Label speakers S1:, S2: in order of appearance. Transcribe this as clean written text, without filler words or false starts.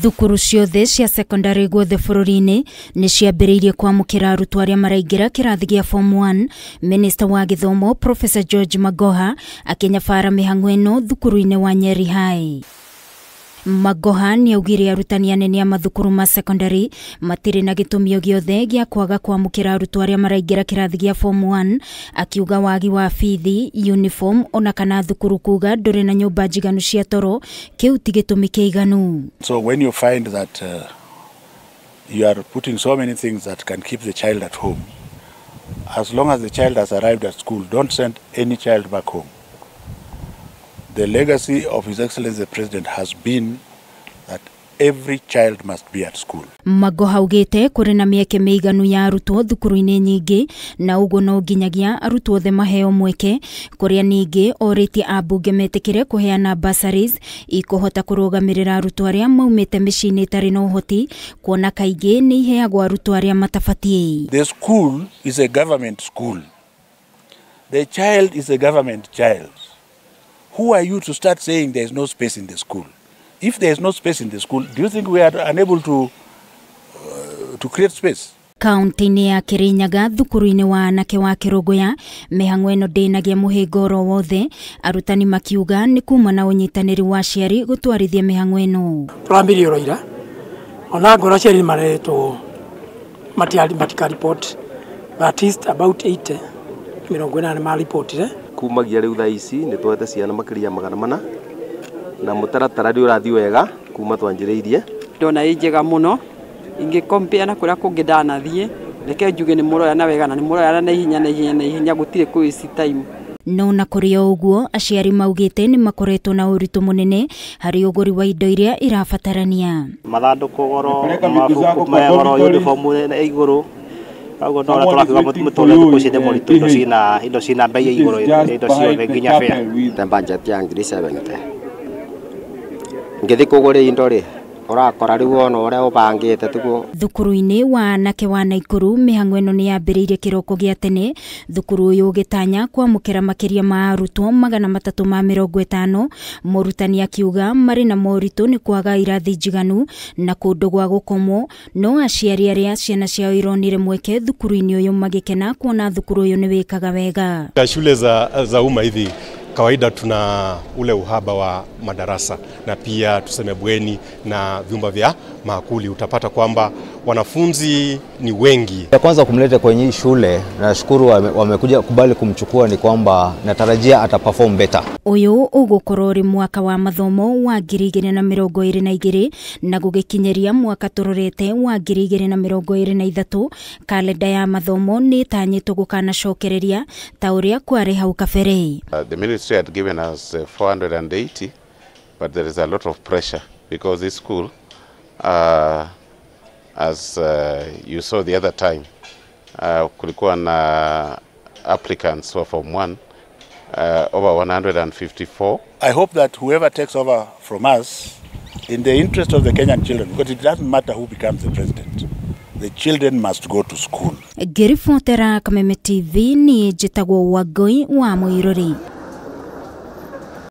S1: Thukuru ciothe cia sekondari guothe bũrũri-inĩ nĩ ciambĩrĩirie kwamukira arutwo arĩa maraingira kĩrathi gĩa form 1. Minista wa Githomo Prof George Magoha Akinyabara mihang'o ĩno thukuru-ini wa Nyeri High. Magoha niaugire arutani anene a mathukuru ma sekondari matire na gitumi giothe gĩa kwaga kwamukira arutwo arĩa maraingira kĩrathi gĩa form 1, akiuga wagi wa bithi, uniform ona kana thukuru kuga ndũrĩ na nyũmba njiganu cia toro kĩu ti gĩtũmi kĩiganu.
S2: So when you find that you are putting so many things that can keep the child at home, as long as the child has arrived at school, don't send any child back home. The legacy of His Excellency the President has been that every child must be at school.
S1: Magoha ugite kuri na mieke meiganu ya arutwo thukuru-ini nyingi na ugo no nginyagia arutwo othe maheo mweke kuria ningi orĩtie ambunge metikire kuheana bursaries ikuhota kurugamirira arutwo aria maumite mĩciĩ-inĩ itarĩ na ũhoti kuona kaingĩ nĩ iheagwo arutwo aria matabatie.
S2: The school is a government school. The child is a government child. Who are you to start saying there is no space in the school? If there is no space in the school, do you think we are unable to create space?
S1: Kaunti-inĩ ya Kirinyaga thukuru-inĩ wa anake wa Kirogoya mihang'o ĩno ndĩnagia mũhĩnga oro wothe, arutani makiuga nĩ kuma na ũnyitanĩri wa aciari gũtwarithia mihang'o ĩno.
S3: Twambĩrĩirie ũira ona ngoro aciari maretwo matika report, at least about 80 40 ma reportire
S4: kumagia riu thaa ici ni twete ciana makiria 400 na mutaratara ri urathi wega kuma twanjiriirie
S5: ndona ijega muno ingi compare na kuria kungi ndanathie reke njuge ni muroya na wega na ni muroya na hinya gutire kuici time.
S1: No na kũrĩ ũguo aciari maugĩte nĩ makoretwo na ũritũ mũnene harĩ ũgũri wa indo iria irabatarania.
S6: Mathandũkũ goro, mabuku goro, uniform na igũrũ. Ago no turakiuga mutole tukucinde muritu indo cina bei ya igũrũ indo ciothe nginya fare.
S7: Ta budget ya ngiri 70. Ngithi kugũra indo ri urakora riu ono uria ubangite tugo.
S1: Thukuru-ini wa anake wa Naikuru mihang'o ĩno nĩ yambĩrĩirie kĩroko gĩa tene, thukuru ũyũ ũgĩtanya kwamũkĩra makĩria ma arutwo 350. Murutani akiuga marĩ na moritũ nĩ kwaga irathi njiganu na kũndũ gwa gũkomwo, no aciari arĩa ciana ciao ironire mweke thukuru-ini ũyũ magĩkena kuona thukuru ũyũ nĩ wĩkaga wega.
S8: Shule za umma hivi kawaida tuna ule uhaba wa madarasa na pia tuseme bweni na vyumba vya maakuli. Utapata kwamba wanafunzi ni wengi.
S9: Ya kwanza kumleta kwenye shule, nashukuru wamekuja kubali kumchukua, ni kwamba natarajia ataperform better.
S1: Uyu ugukorwo ri mwaka wa mathomo wa 2022 na gũgĩkinyeria mwaka tũrorete wa 2023. Kalenda ya mathomo nĩ tanyĩtwo gũkanacokereria ta ũrĩa kwarĩ hau kabere.
S10: The ministry had given us 480, but there is a lot of pressure because this school, as you saw the other time, kulikuwa na applicants for form 1, over 154.
S2: I hope that whoever takes over from us, in the interest of the Kenyan children, because it doesn't matter who becomes the president, the children must go to school.
S1: Gerifotera Kameme TV ni jitagwo Wagoi wa Muirori.